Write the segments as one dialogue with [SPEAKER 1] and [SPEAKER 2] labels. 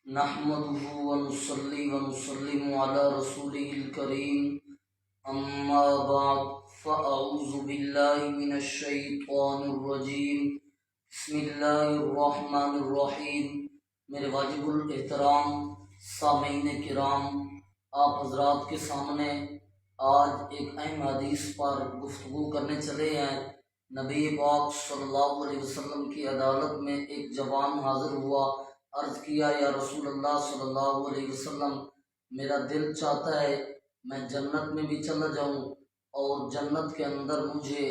[SPEAKER 1] نحمده ونصلي ونسلم على رسوله الكريم اما بعد فاعوذ بالله من الشیطان الرجیم بسم اللہ الرحمن الرحیم۔ میرے واجب الاحترام سامعین کرام، آپ حضرات کے سامنے آج ایک اہم حدیث پر گفتگو کرنے چلے ہیں۔ نبی پاک صلی اللہ علیہ وسلم کی عدالت میں ایک جوان حاضر ہوا، عرض کیا یا رسول اللہ صلی اللہ علیہ وسلم، میرا دل چاہتا ہے میں جنت میں بھی چلا جاؤں اور جنت کے اندر مجھے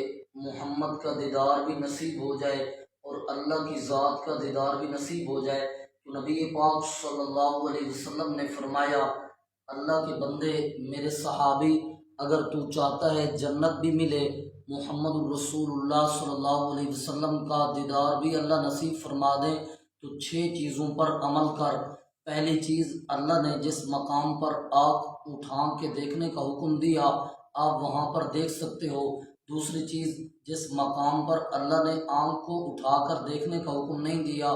[SPEAKER 1] محمد کا دیدار بھی نصیب ہو جائے اور اللہ کی ذات کا دیدار بھی نصیب ہو جائے۔ تو نبی پاک صلی اللہ علیہ وسلم نے فرمایا، اللہ کے بندے، میرے صحابی، اگر تو چاہتا ہے جنت بھی ملے، محمد الرسول اللہ صلی اللہ علیہ وسلم کا دیدار بھی اللہ نصیب فرما دے، تو 6 چیزوں پر عمل کر۔ پہلی چیز، اللہ نے جس مقام پر آنکھ اٹھا کے دیکھنے کا حکم دیا آپ وہاں پر دیکھ سکتے ہو۔ دوسری چیز، جس مقام پر اللہ نے آنکھ کو اٹھا کر دیکھنے کا حکم نہیں دیا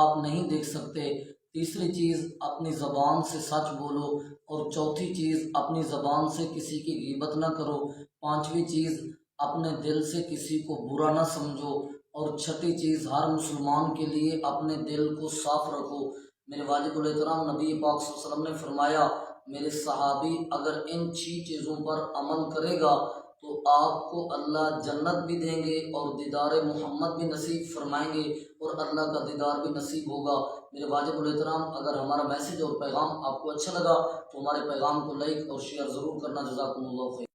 [SPEAKER 1] آپ نہیں دیکھ سکتے۔ تیسری چیز، اپنی زبان سے سچ بولو، اور چوتھی چیز، اپنی زبان سے کسی کی غیبت نہ کرو۔ پانچویں چیز، اپنے دل سے کسی کو برا نہ سمجھو، اور چھٹی چیز، ہر مسلمان کے لیے اپنے دل کو صاف رکھو۔ میرے واجب الاحترام نبی پاک صلی اللہ علیہ وسلم نے فرمایا، میرے صحابی اگر ان 6 چیزوں پر عمل کرے گا تو آپ کو اللہ جنت بھی دیں گے اور دیدار محمد بھی نصیب فرمائیں گے اور اللہ کا دیدار بھی نصیب ہوگا۔ میرے واجب الاحترام، اگر ہمارا میسیج اور پیغام آپ کو اچھا لگا تو ہمارے پیغام کو لائک اور شیئر ضرور کرنا۔ جزاکم اللہ خیر۔